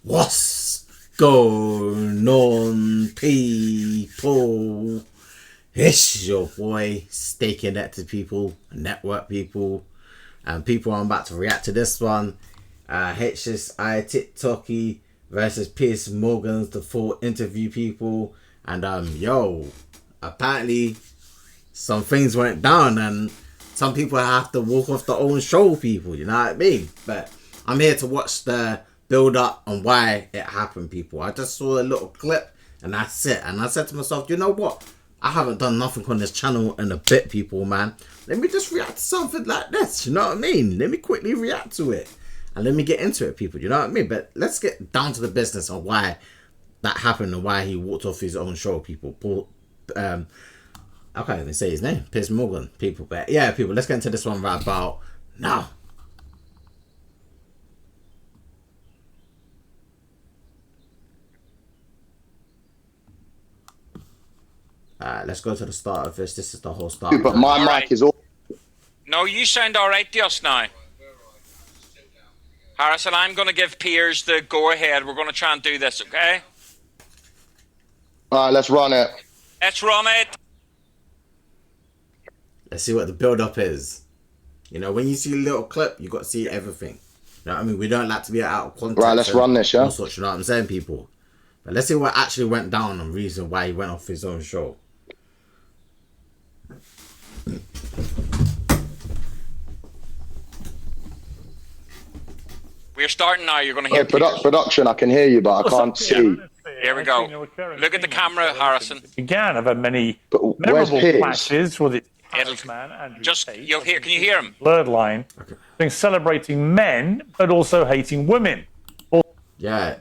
What's going on, people? It's your boy, Stay Connected people, network people, and people. I'm about to react to this one. HSTikkyTokky versus Piers Morgan's the full interview people, and yo, apparently some things went down, and some people have to walk off their own show, people. You know what I mean? But I'm here to watch the build up on why it happened, people. I just saw a little clip and that's it. And I said to myself, you know what? I haven't done nothing on this channel in a bit, people, man. Let me just react to something like this. You know what I mean? Let me quickly react to it. And let me get into it, people. You know what I mean? But let's get down to the business on why that happened and why he walked off his own show, people. I can't even say his name. Piers Morgan, people. But yeah, people, let's get into this one right about now. Let's go to the start of this. This is the whole start. But my mic is all... No, you sound alright to us now. Harrison, I'm going to give Piers the go-ahead. We're going to try and do this, okay? Alright, let's run it. Let's run it. Let's see what the build-up is. You know, when you see a little clip, you got to see everything. You know what I mean? We don't like to be out of context. Right, let's run this, yeah? All sorts, you know what I'm saying, people? But let's see what actually went down and reason why he went off his own show. We're starting now. You're going to hear production, I can hear you, but I can't see. Here we go. Look at the camera, Harrison. Began have had many where's memorable Piers? clashes with its man, Andrew Just, Tate, you'll hear, can you hear him? blurred line, being celebrating men, but also hating women. Yeah.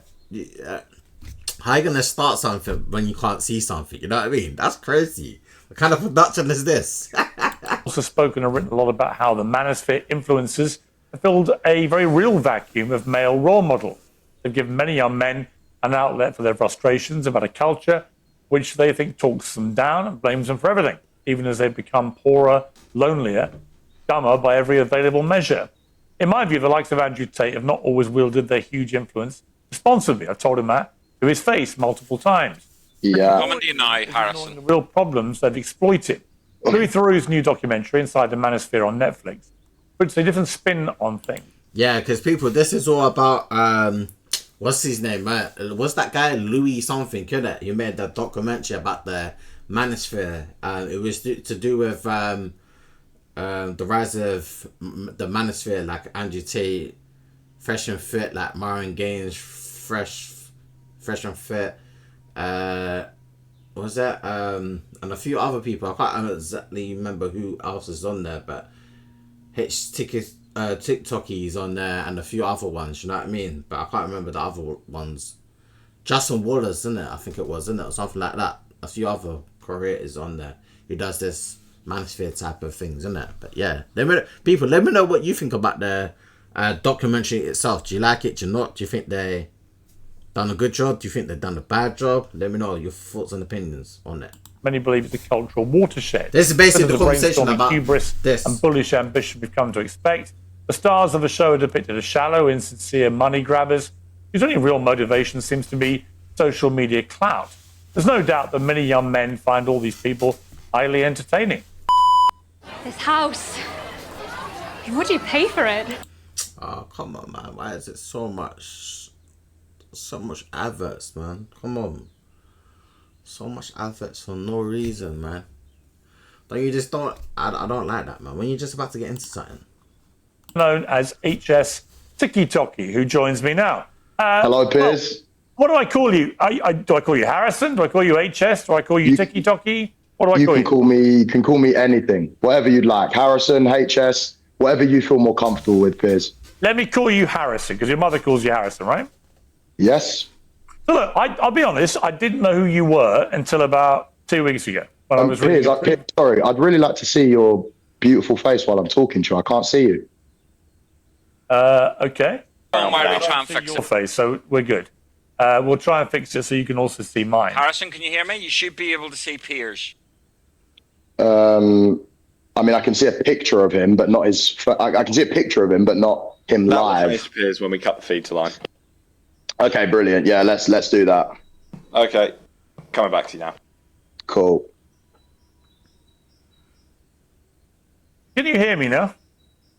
How are you going to start something when you can't see something? You know what I mean? That's crazy. What kind of production is this? Also spoken and written a lot about how the manosphere influencers have filled a very real vacuum of male role models. They've given many young men an outlet for their frustrations about a culture which they think talks them down and blames them for everything, even as they become poorer, lonelier, dumber by every available measure. In my view, the likes of Andrew Tate have not always wielded their huge influence responsibly. I've told him that to his face multiple times. Yeah. Coming to you now, Harrison. The real problems they've exploited. Louis Theroux's new documentary, Inside the Manosphere on Netflix, puts a different spin on things. Yeah, because people, this is all about, what's his name, man? What's that guy, Louis something, couldn't it? He made that documentary about the manosphere. It was to do with the rise of the manosphere, like Andrew Tate, Fresh and Fit, like Marvin Gaye's Fresh and Fit. What was that? And a few other people. I can't exactly remember who else is on there, but HSTikkyTokky is on there and a few other ones, you know what I mean? But I can't remember the other ones. Justin Wallace, isn't it? I think it was, isn't it? Or something like that. A few other creators on there who does this manosphere type of things, isn't it? But yeah, let me know what you think about the documentary itself. Do you like it? Do you not? Do you think they done a good job? Do you think they've done a bad job? Let me know your thoughts and opinions on it. Many believe it's a cultural watershed. This is basically the conversation about hubris this and bullish ambition we've come to expect. The stars of the show are depicted as shallow, insincere money grabbers whose only real motivation seems to be social media clout. There's no doubt that many young men find all these people highly entertaining. This house. What do you pay for it? Oh, come on, man. Why is it so much adverts, man? Come on. So much adverts for no reason, man. I don't like that, man. When you're just about to get into something. Known as HSTikkyTokky, who joins me now. Hello, Piers. What do I call you? Do I call you Harrison? Do I call you HS? Do I call you TikkyTokky? What do I call you? You can call me anything. Whatever you'd like. Harrison, HS, whatever you feel more comfortable with, Piers. Let me call you Harrison, because your mother calls you Harrison, right? Yes. So look, I'll be honest, I didn't know who you were until about 2 weeks ago. When I was Piers, sorry, I'd really like to see your beautiful face while I'm talking to you. I can't see you. Okay. Don't worry, we'll try and fix your it. face, so we're good. We'll try and fix it so you can also see mine. Harrison, can you hear me? You should be able to see Piers. I mean, I can see a picture of him, but not his... I can see a picture of him, but not him live. That was Piers when we cut the feed to line. Okay, brilliant. Yeah, let's do that. Okay, coming back to you now. Cool. Can you hear me now?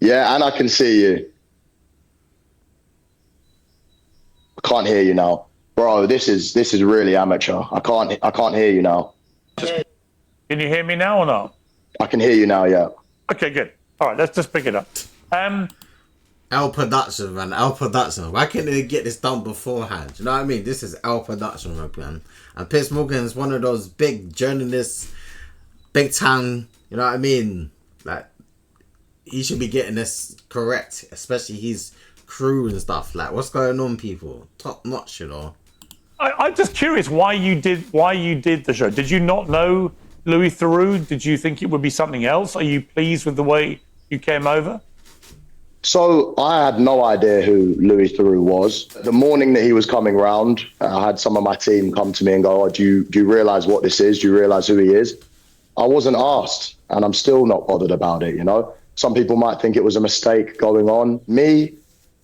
Yeah, and I can see you. I can't hear you now, bro. This is really amateur. I can't hear you now. Can you hear me now or not? I can hear you now. Yeah. Okay, good. All right, let's just pick it up. L Production, man. L Production. Why can't they get this done beforehand? You know what I mean? This is L Production, man. And Piers Morgan is one of those big journalists, big time. You know what I mean? Like, he should be getting this correct, especially his crew and stuff. Like, what's going on, people? Top notch, you know. I'm just curious why you did the show. Did you not know Louis Theroux? Did you think it would be something else? Are you pleased with the way you came over? So I had no idea who Louis Theroux was. The morning that he was coming round, I had some of my team come to me and go, "Oh, do you realise what this is? Do you realise who he is?" I wasn't asked, and I'm still not bothered about it, you know? Some people might think it was a mistake going on. Me,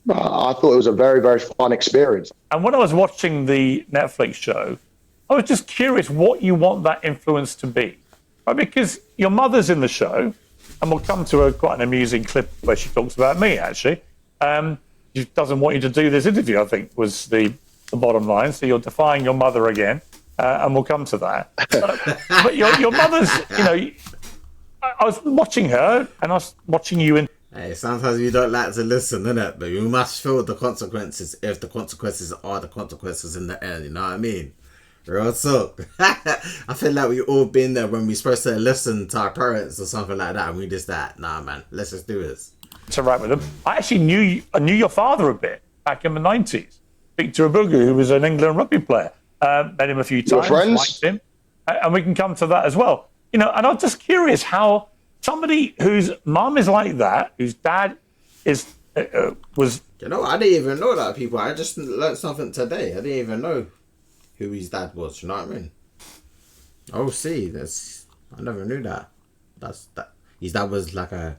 I thought it was a very, very fun experience. And when I was watching the Netflix show, I was just curious what you want that influence to be. Right? Because your mother's in the show, and we'll come to quite an amusing clip where she talks about me, actually. She doesn't want you to do this interview, I think, was the bottom line. So you're defying your mother again, and we'll come to that. But your mother's, you know, I was watching her, and I was watching you in. Hey, sometimes you don't like to listen, innit? But you must feel the consequences if the consequences are the consequences in the end, you know what I mean? Real talk. I feel like we all been there when we're supposed to listen to our parents or something like that, and we just that. Nah, man, let's just do this. To write with them. I actually knew your father a bit back in the 90s. Victor Abugu, who was an England rugby player. Met him a few times. Friends? Liked him. And we can come to that as well. You know, and I'm just curious how somebody whose mum is like that, whose dad is was. You know, I didn't even know that, people. I just learned something today. I didn't even know who his dad was. You know what I mean? Oh, see, I never knew that. That his dad was like a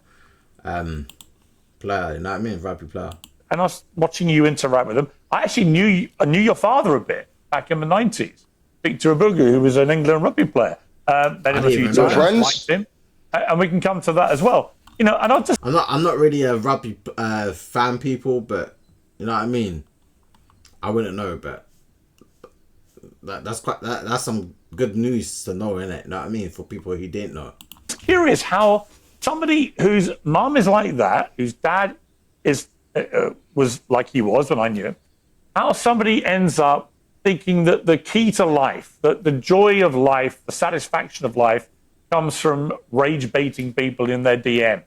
player. You know what I mean? Rugby player. And I was watching you interact with him. I actually knew your father a bit back in the 90s. Victor Abugu, who was an England rugby player. Met him a few times. Liked him. And we can come to that as well. You know, and I'm not really a rugby fan, people, but you know what I mean. I wouldn't know, but that's some good news to know, innit? You know what I mean, for people who didn't know. Curious how somebody whose mum is like that, whose dad was like he was when I knew him, how somebody ends up thinking that the key to life, that the joy of life, the satisfaction of life, comes from rage baiting people in their DMs,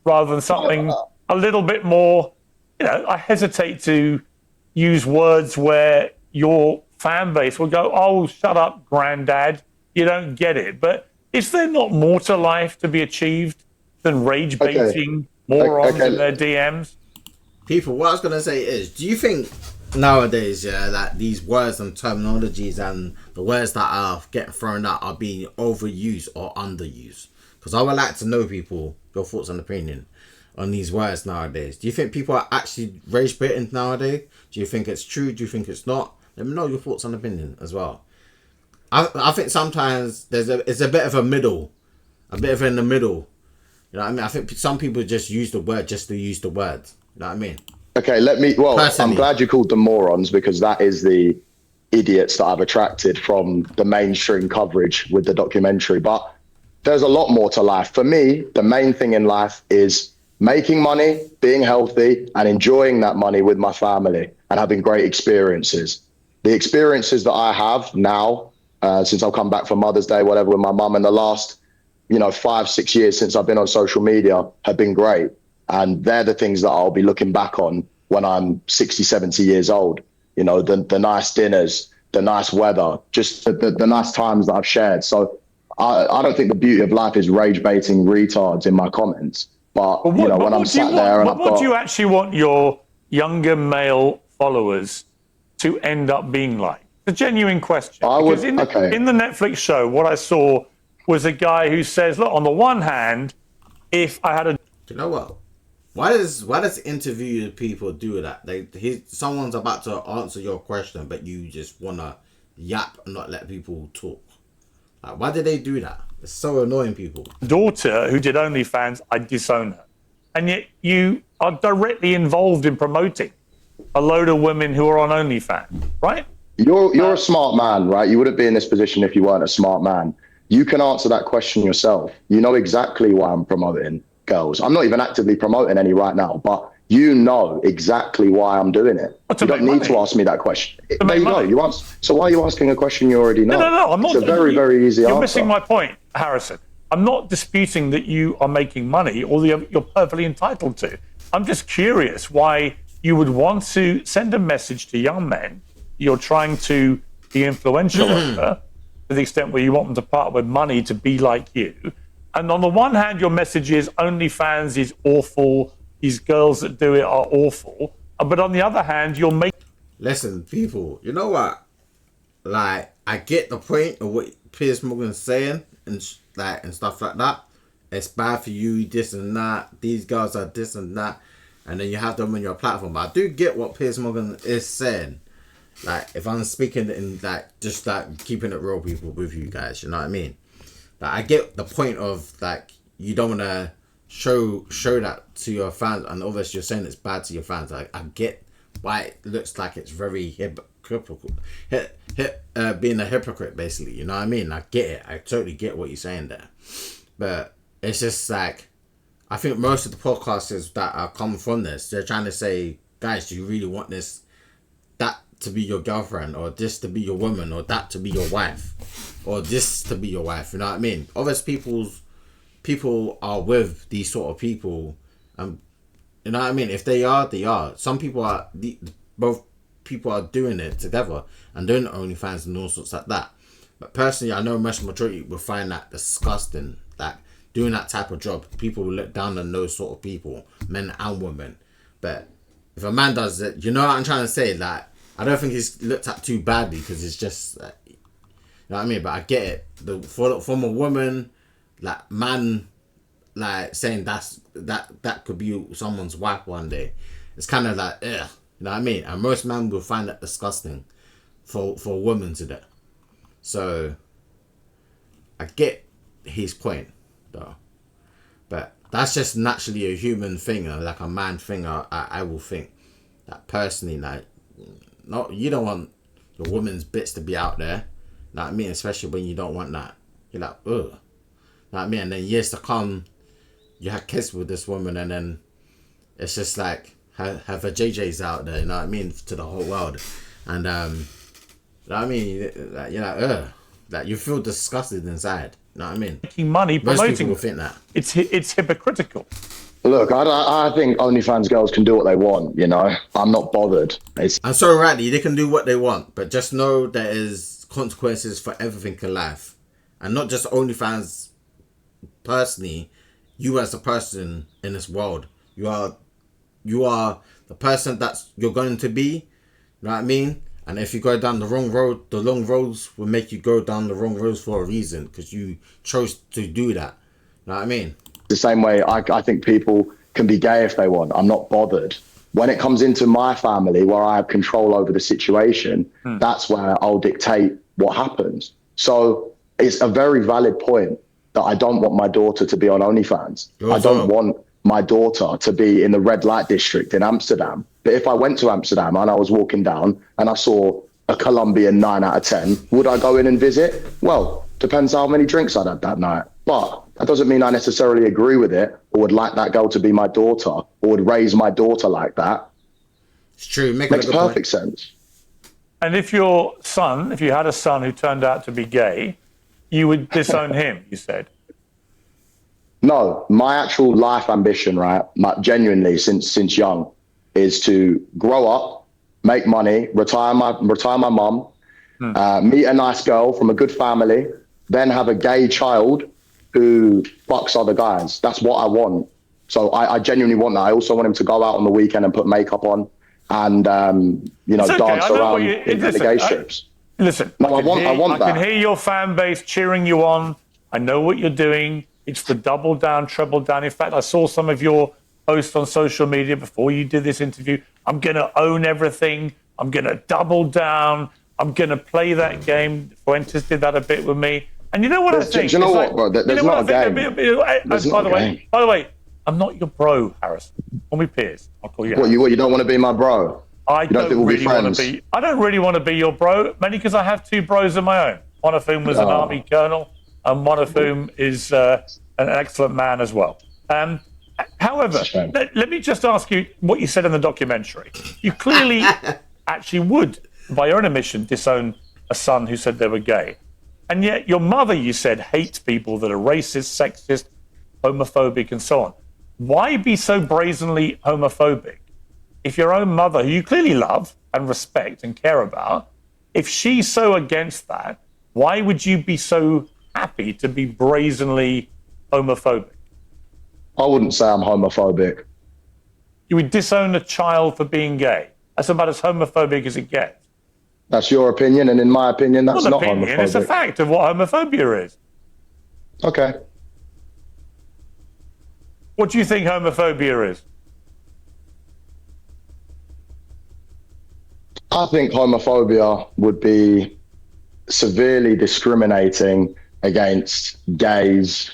rather than something a little bit more. You know, I hesitate to use words where your fan base will go, "Oh, shut up, granddad, you don't get it." But is there not more to life to be achieved than rage baiting morons in their DMs? People, what I was gonna say is, do you think nowadays, that these words and terminologies and the words that are getting thrown out are being overused or underused? Because I would like to know, people, your thoughts and opinion on these words nowadays. Do you think people are actually rage baiting nowadays? Do you think it's true? Do you think it's not? Let me know your thoughts and opinion as well. I think sometimes it's a bit of in the middle. You know what I mean? I think some people just use the word just to use the word. You know what I mean? Okay, I'm glad you called them morons, because that is the idiots that I've attracted from the mainstream coverage with the documentary. But there's a lot more to life. For me, the main thing in life is making money, being healthy, and enjoying that money with my family and having great experiences. The experiences that I have now, since I've come back for Mother's Day, whatever, with my mum, in the last, 5-6 years since I've been on social media, have been great. And they're the things that I'll be looking back on when I'm 60, 70 years old. You know, the nice dinners, the nice weather, just the nice times that I've shared. So I don't think the beauty of life is rage baiting retards in my comments. But when I'm sat there and what do you actually want your younger male followers to end up being like? It's a genuine question. In the Netflix show, what I saw was a guy who says, look, on the one hand, if I had a... You know what? Why does interview people do that? Someone's about to answer your question, but you just wanna yap and not let people talk. Like, why do they do that? It's so annoying, people. Daughter who did OnlyFans, I disown her. And yet you are directly involved in promoting a load of women who are on OnlyFans, right? You're a smart man, right? You wouldn't be in this position if you weren't a smart man. You can answer that question yourself. You know exactly why I'm promoting girls. I'm not even actively promoting any right now, but you know exactly why I'm doing it. You don't need to ask me that question. There you go. So why are you asking a question you already know? No, I'm not. It's a very, very easy answer. You're missing my point, Harrison. I'm not disputing that you are making money or you're perfectly entitled to. I'm just curious why you would want to send a message to young men you're trying to be influential over, to the extent where you want them to part with money to be like you. And on the one hand, your message is OnlyFans is awful. These girls that do it are awful. But on the other hand, you're making... Listen, people, you know what? Like, I get the point of what Piers Morgan's saying and stuff like that. It's bad for you, this and that. These girls are this and that. And then you have them on your platform. But I do get what Piers Morgan is saying. Like, if I'm speaking in, like, just, like, keeping it real, people, with you guys, you know what I mean? Like, I get the point of, like, you don't want to show that to your fans, and obviously you're saying it's bad to your fans. Like, I get why it looks like it's very hypocritical, being a hypocrite, basically, you know what I mean? I get it. I totally get what you're saying there. But it's just, like, I think most of the podcasters that are coming from this, they're trying to say, guys, do you really want that to be your girlfriend, or this to be your woman, or that to be your wife, or this to be your wife? You know what I mean? Obviously, people are with these sort of people, you know what I mean? If they are, they are. Some people are, both people are doing it together and doing OnlyFans and all sorts like that. But personally, I know most majority will find that disgusting. Like, doing that type of job, people will look down on those sort of people, men and women. But if a man does it, you know what I'm trying to say? Like, I don't think he's looked at too badly, because it's just, you know what I mean? But I get it. From a woman, like, man, like, saying that could be someone's wife one day, it's kind of like, ugh, you know what I mean? And most men will find that disgusting for a woman to do. So I get his point, though. But that's just naturally a human thing, like a man thing. I will think that personally, like, no, you don't want your woman's bits to be out there. You know what I mean? Especially when you don't want that. You're like, ugh. You know what I mean? And then years to come, you had kids with this woman, and then it's just like, have her JJ's out there, you know what I mean? To the whole world. And, you know what I mean? Like, you're like, ugh. Like, you feel disgusted inside. You know what I mean? Making money promoting. Most people will think that. It's hypocritical. Look, I think OnlyFans girls can do what they want, you know? I'm not bothered. And so rightly, they can do what they want, but just know there is consequences for everything in life. And not just OnlyFans personally, you as a person in this world. You are the person that you're going to be, you know what I mean? And if you go down the wrong road, the long roads will make you go down the wrong roads for a reason, because you chose to do that. You know what I mean? The same way I think people can be gay if they want. I'm not bothered. When it comes into my family, where I have control over the situation, that's where I'll dictate what happens. So it's a very valid point that I don't want my daughter to be on OnlyFans. I don't want my daughter to be in the red light district in Amsterdam. But if I went to Amsterdam and I was walking down and I saw a Colombian 9 out of 10, would I go in and visit? Well, depends how many drinks I'd had that night. But that doesn't mean I necessarily agree with it, or would like that girl to be my daughter, or would raise my daughter like that. It's true. Makes perfect sense. And if you had a son who turned out to be gay, you would disown him, you said? No, my actual life ambition, right, genuinely since young, is to grow up, make money, retire my mum, meet a nice girl from a good family, then have a gay child who fucks other guys. That's what I want. So I genuinely want that. I also want him to go out on the weekend and put makeup on and, dance around in the gay strips. Listen, no, I want that. I can hear your fan base cheering you on. I know what you're doing. It's the double down, treble down. In fact, I saw some of your post on social media before you did this interview, I'm going to own everything. I'm going to double down. I'm going to play that game. Fuentes did that a bit with me. And you know what I think? Do you know what, bro? There's not a game. By the way, I'm not your bro, Harrison. Call me Piers. I'll call you. What, you don't want to be my bro? I don't really want to be your bro, mainly because I have 2 bros of my own. One of whom was an army colonel, and one of whom is an excellent man as well. However, let me just ask you what you said in the documentary. You clearly actually would, by your own admission, disown a son who said they were gay. And yet your mother, you said, hates people that are racist, sexist, homophobic, and so on. Why be so brazenly homophobic if your own mother, who you clearly love and respect and care about, if she's so against that, why would you be so happy to be brazenly homophobic? I wouldn't say I'm homophobic. You would disown a child for being gay. That's about as homophobic as it gets. That's your opinion, and in my opinion, that's not homophobic. It's a fact of what homophobia is. Okay. What do you think homophobia is? I think homophobia would be severely discriminating against gays,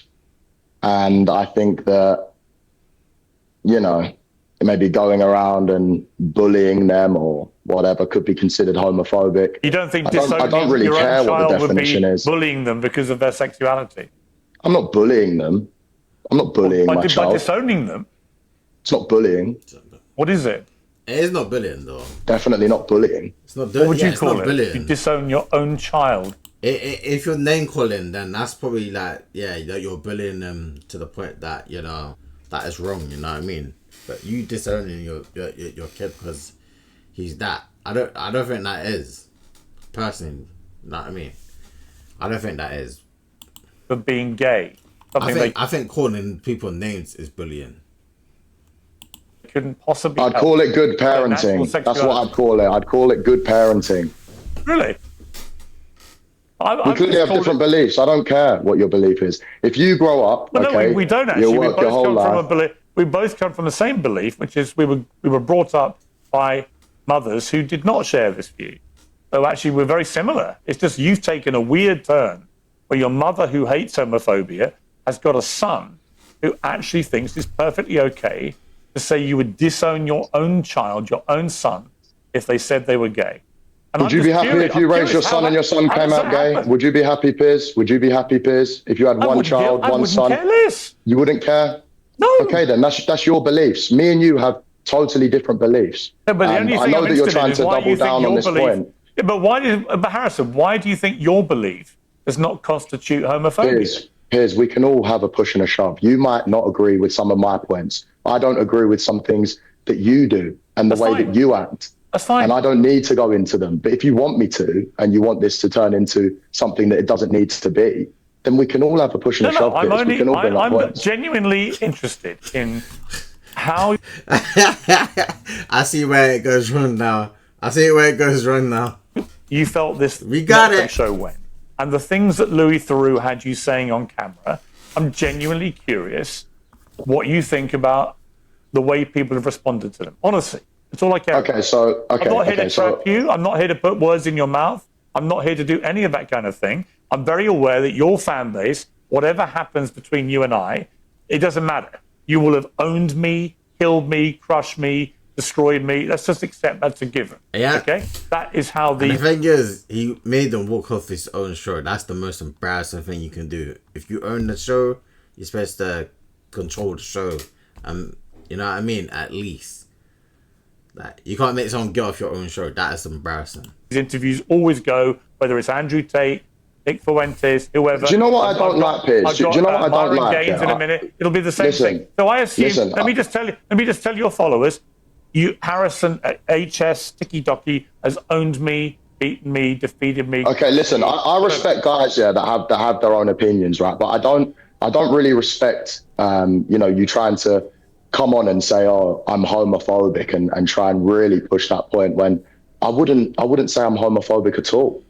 and I think that, you know, maybe going around and bullying them or whatever could be considered homophobic. You don't think I don't really your care own what the child would definition be is. bullying them because of their sexuality? I'm not bullying them. I'm not bullying my child. By disowning them? It's not bullying. What is it? It is not bullying, though. Definitely not bullying. It's not. What would you call it? Bullying. You disown your own child. If you're name calling, then that's probably like, yeah, you're bullying them to the point that, you know, that is wrong. You know what I mean? But you disowning your kid because he's that. I don't think that is, personally. You know what I mean? I don't think that is. For being gay. I think calling people names is bullying. Couldn't possibly. I'd call it good parenting. That's what I'd call it. I'd call it good parenting. Really? We clearly have different beliefs. I don't care what your belief is. If you grow up, well, okay, no, we don't actually. You'll work your whole life. We both come from the same belief, which is we were brought up by mothers who did not share this view. So actually, we're very similar. It's just you've taken a weird turn where your mother, who hates homophobia, has got a son who actually thinks it's perfectly okay to say you would disown your own child, your own son, if they said they were gay. And would you be happy if you raised your son and your son came out gay? Would you be happy, Piers? Would you be happy, Piers, if you had one child, one son? I wouldn't care less. You wouldn't care? No. Okay, then that's your beliefs. Me and you have totally different beliefs. Yeah, but the only thing I know that you're trying to double down on this point. Yeah, but Harrison, why do you think your belief does not constitute homophobia? Piers, we can all have a push and a shove. You might not agree with some of my points. I don't agree with some things that you do and the way that you act. That's fine. And I don't need to go into them. But if you want me to, and you want this to turn into something that it doesn't need to be, then we can all have a push and a shove. I'm genuinely interested in how. I see where it goes wrong now. You felt this. We got it. Show when, and the things that Louis Theroux had you saying on camera. I'm genuinely curious what you think about the way people have responded to them. Honestly. That's all I care about. I'm not here to trap you. I'm not here to put words in your mouth. I'm not here to do any of that kind of thing. I'm very aware that your fan base, whatever happens between you and I, it doesn't matter. You will have owned me, killed me, crushed me, destroyed me. Let's just accept that's a given. Yeah. Okay? That is how the thing is, he made them walk off his own show. That's the most embarrassing thing you can do. If you own the show, you're supposed to control the show. You know what I mean? At least. Like, you can't make someone get off your own show. That is embarrassing. These interviews always go, whether it's Andrew Tate, Nick Fuentes, whoever. Do you know what I don't like, Piers? Do you know what I don't like? In a minute, it'll be the same thing. So I assume. Let me just tell your followers, Harrison at HSTikkyTokky has owned me, beaten me, defeated me. Okay, listen. I respect guys, that have their own opinions, right? But I don't really respect, you trying to come on and say, oh, I'm homophobic and try and really push that point when I wouldn't say I'm homophobic at all.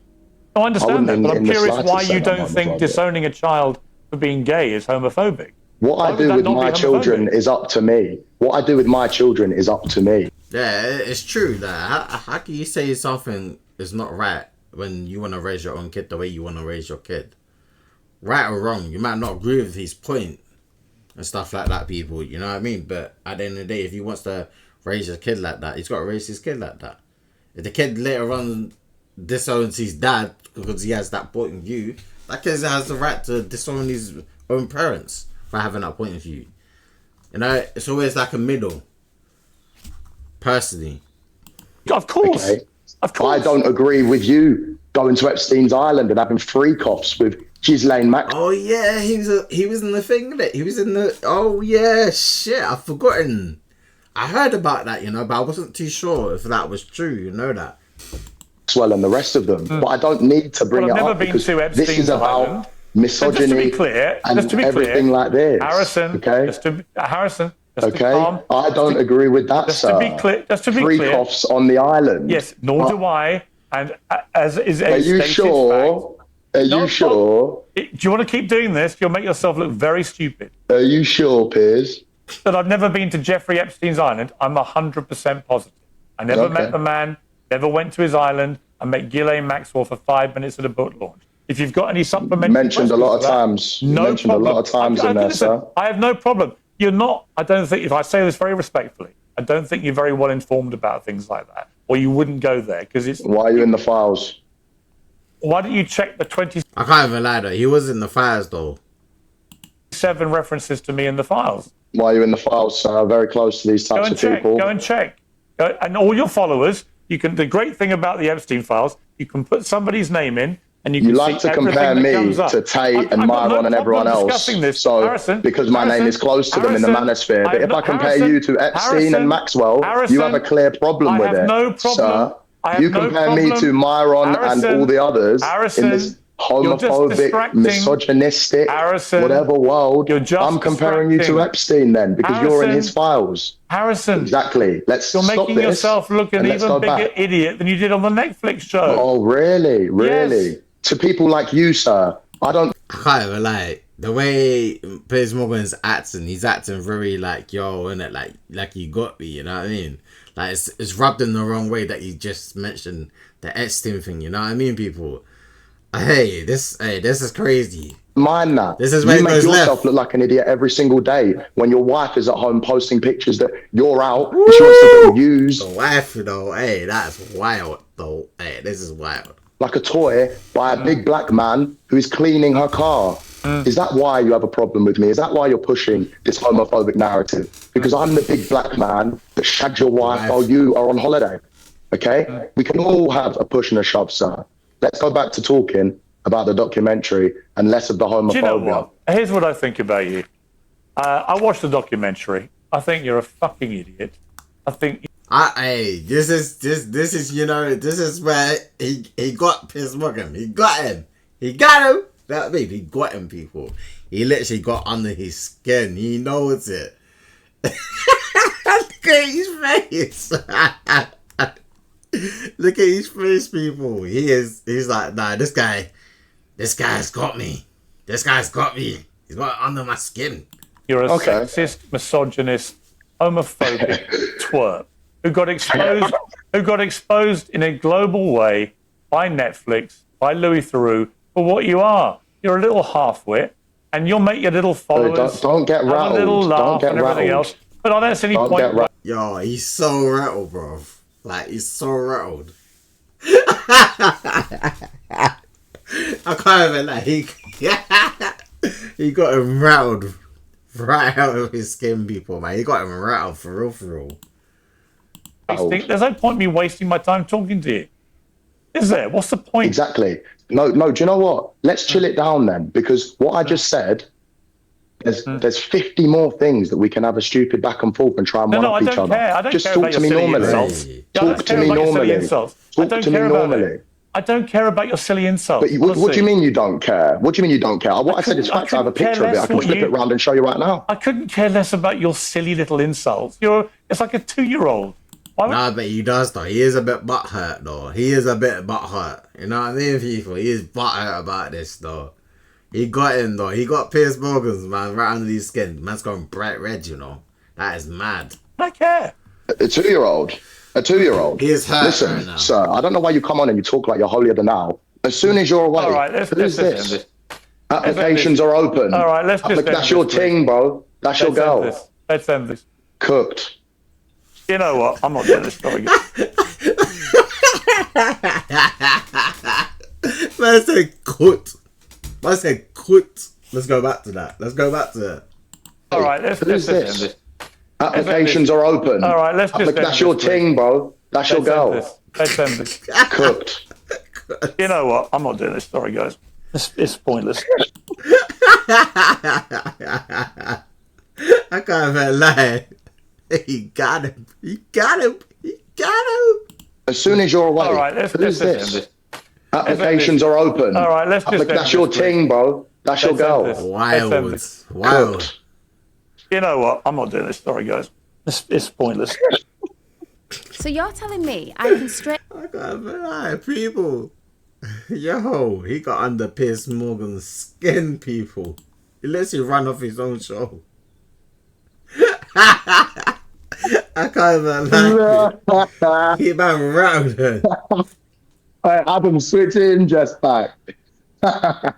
I understand that, but I'm curious why you don't think disowning a child for being gay is homophobic. What I do with my children is up to me. What I do with my children is up to me. Yeah, it's true. That how can you say something is not right when you want to raise your own kid the way you want to raise your kid? Right or wrong, you might not agree with his point and stuff like that, people. You know what I mean? But at the end of the day, if he wants to raise his kid like that, he's got to raise his kid like that. If the kid later on disowns his dad because he has that point of view, that kid has the right to disown his own parents for having that point of view. You know, it's always like a middle. Personally. Of course. Okay. Of course. I don't agree with you going to Epstein's Island and having freak-offs with Ghislaine Maxwell. Oh yeah, he was in the thing, innit? He was in the... Oh yeah, shit, I've forgotten. I heard about that, you know, but I wasn't too sure if that was true, you know that. Maxwell and the rest of them. But I don't need to bring it up because this is about misogyny just to be clear, and everything like this. Harrison, okay? Harrison, okay, I don't agree with that, sir. Just to be clear, freak-offs on the island. Yes, nor do I. And as is a stated sure? fact, Are you sure? Do you want to keep doing this? You'll make yourself look very stupid. Are you sure, Piers? That I've never been to Jeffrey Epstein's island. I'm 100% positive. I never met the man. Never went to his island. I met Ghislaine Maxwell for 5 minutes at a book launch. If you've got any supplementary mentioned a lot of times. No mentioned problem. a lot of times in there, sir. I have no problem. You're not. I don't think. If I say this very respectfully, I don't think you're very well informed about things like that, or you wouldn't go there because it's. Why are you in the files? Why don't you check the 27 I can't even lie though. He was in the files though. references to me in the files? Why are you in the files, sir? Very close to these types of people. Go and check. And all your followers, you can. The great thing about the Epstein files, you can put somebody's name in, and you can. You like to compare me to Tate and Myron and everyone else. So Harrison, because my name is close to them in the manosphere. But if I compare you to Epstein and Maxwell, you have a clear problem with it. No problem. Sir, you compare me to Myron and all the others in this homophobic, misogynistic, whatever world. I'm comparing you to Epstein then because you're in his files. Harrison. Exactly. You're making yourself look an even bigger idiot than you did on the Netflix show. Oh, really? Really? Yes. To people like you, sir, I can't even lie. The way Piers Morgan's acting, he's acting very like, yo, innit? Like you got me, you know what I mean? Like it's rubbed in the wrong way that you just mentioned the Epstein thing, you know what I mean, people? Hey, this is crazy. Mind that. This is where you it make goes yourself left. Look like an idiot every single day when your wife is at home posting pictures that you're out. She wants to be used. The wife, though, hey, that's wild, though. Hey, this is wild. Like a toy by a big black man who's cleaning her car. Is that why you have a problem with me? Is that why you're pushing this homophobic narrative? Because I'm the big black man that shagged your wife while you are on holiday. Okay? We can all have a push and a shove, sir. Let's go back to talking about the documentary and less of the homophobia. Do you know what? Here's what I think about you. I watched the documentary. I think you're a fucking idiot. I think. Hey, this is you know, this is where he got Piers Morgan. He got him. He got him. That mean he got him, people. He literally got under his skin. He knows it. Look at his face. Look at his face, people. He's like, nah, this guy's got me. This guy's got me. He's got under my skin. You're a sexist, misogynist, homophobic twerp who got exposed in a global way by Netflix, by Louis Theroux, for what you are. You're a little half-wit, and you'll make your little followers don't get rattled. Have a little laugh don't get and everything rattled. else. But I don't see any point. Yo, he's so rattled, bro. Like, he's so rattled. I can't even like he got him rattled right out of his skin, people, man. He got him rattled for real. There's no point me wasting my time talking to you. Is there? What's the point? Exactly. No, do you know what? Let's chill it down then, because what I just said, there's 50 more things that we can have a stupid back and forth and try and one up each other. I don't just care talk about to me your silly normally. insults. Talk to me normally. Talk to me normally. I don't care about your silly insults. But what do you mean you don't care? What do you mean you don't care? What I said is fact. I have a picture of it. I can flip it around and show you right now. I couldn't care less about your silly little insults. It's like a 2-year-old. Nah, but he does though. He is a bit butthurt though. He is a bit butthurt. You know what I mean, people? He is butthurt about this though. He got him though. He got Piers Morgan's, man, right under his skin. Man's going bright red, you know. That is mad. I care. A 2-year-old. A 2-year-old. He is hurt Listen, right now. sir, I don't know why you come on and you talk like you're holier than thou. As soon as you're away, All right, who's this? Applications are open. All right, let's just That's your ting, bro. That's your girl. Let's end this. Cooked. You know what? I'm not doing this story again. Man said cooked. Man said cooked. Let's go back to that. All right, let's who's just end this? this. Applications are open. All right, let's just That's your ting, bro. That's your girl. Let's end this. Cooked. You know what? I'm not doing this story, guys. It's pointless. I can't even lie. He got him. As soon as you're away, All right, let's who's just end this? this. Applications are open. All right, let's just. That's your ting, bro. That's your girl. Wild. You know what? I'm not doing this story, guys. It's pointless. So you're telling me I can straight... I can't even lie, people. Yo, he got under Piers Morgan's skin, people. He lets you run off his own show. I can't even lie. Keep man round. Hey, Adam, switch in just back. Tell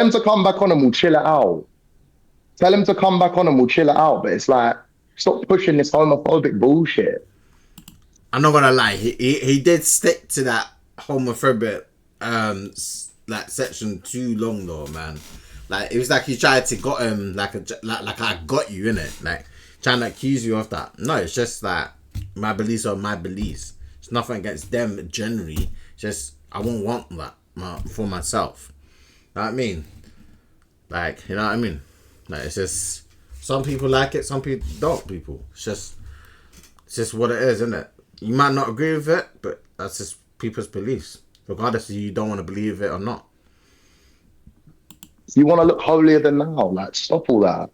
him to come back on and we'll chill it out. But it's like, stop pushing this homophobic bullshit. I'm not gonna lie. He did stick to that homophobic like section too long though, man. Like it was like he tried to got him like I got you in it, like trying to accuse you of that. No, it's just that my beliefs are my beliefs. It's nothing against them generally. Just I won't want that for myself. You know what I mean? Like, you know what I mean? Like it's just some people like it, some people don't. People, it's just what it is, isn't it? You might not agree with it, but that's just people's beliefs, regardless if you don't want to believe it or not. You want to look holier than thou, like stop all that.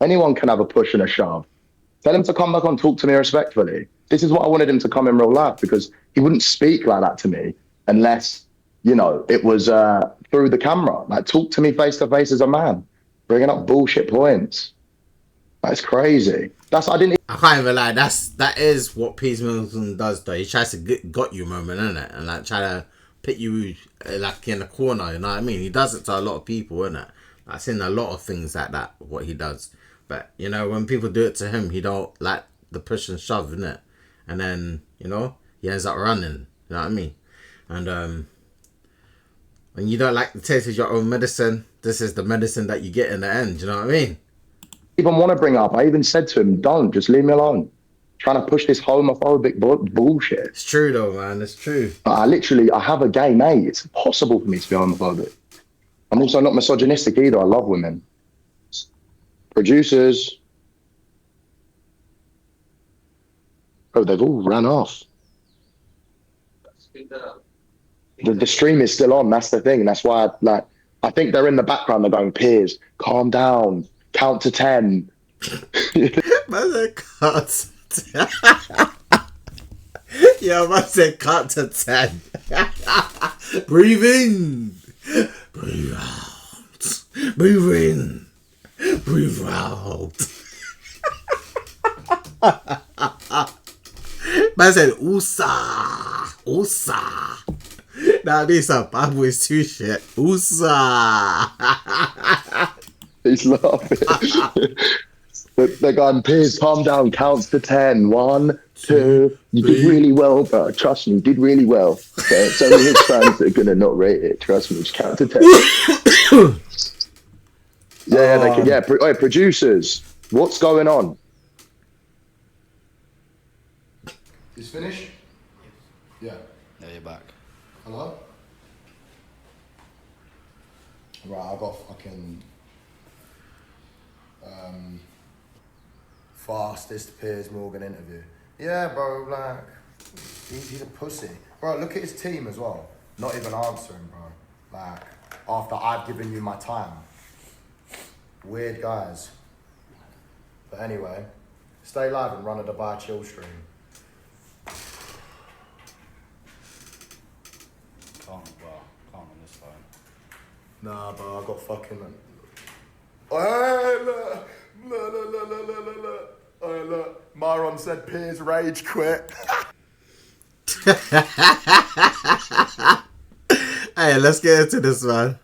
Anyone can have a push and a shove. Tell him to come back and talk to me respectfully. This is what I wanted him to come in real life, because he wouldn't speak like that to me unless, you know, it was through the camera. Like talk to me face to face as a man, bringing up bullshit points. That's crazy. I can't even lie. That is what Piers Morgan does though. He tries to got you moment, innit? And like try to put you like in the corner. You know what I mean? He does it to a lot of people, innit? I've seen a lot of things like that. What he does, but you know when people do it to him, he don't like the push and shove, innit? And then you know he ends up running. You know what I mean? And when you don't like the taste of your own medicine, this is the medicine that you get in the end. You know what I mean? Even want to bring up. I even said to him, "Don't just leave me alone." Trying to push this homophobic bullshit. It's true though, man. It's true. I have a gay mate. It's impossible for me to be homophobic. I'm also not misogynistic either. I love women. Producers. Oh, they've all ran off. The stream is still on. That's the thing. That's why I think they're in the background. They're going, Piers, calm down. Count to 10. Man said count to 10. Yo, man said count to 10. Breathe in. Breathe out. Breathe in. Breathe out. Man said USA. USA. Now this a bad boys too shit. USA. He's laughing. They're going, Piers, calm down, counts to 10. 1, 2. You did really well, bro. Trust me, you did really well. Okay? It's only his fans that are going to not rate it. Trust me, just count to 10. Hey, producers, what's going on? Is finished? Yeah. Yeah, you're back. Hello? Right, I got fucking... fastest Piers Morgan interview. Yeah, bro, like, he's a pussy. Bro, look at his team as well. Not even answering, bro. Like, after I've given you my time. Weird guys. But anyway, stay live and run a Dubai chill stream. Can't on this phone. Nah, bro, I got fucking... Hey, look. Look. Oh, look. Myron said Piers rage quit. Hey, let's get into this, man.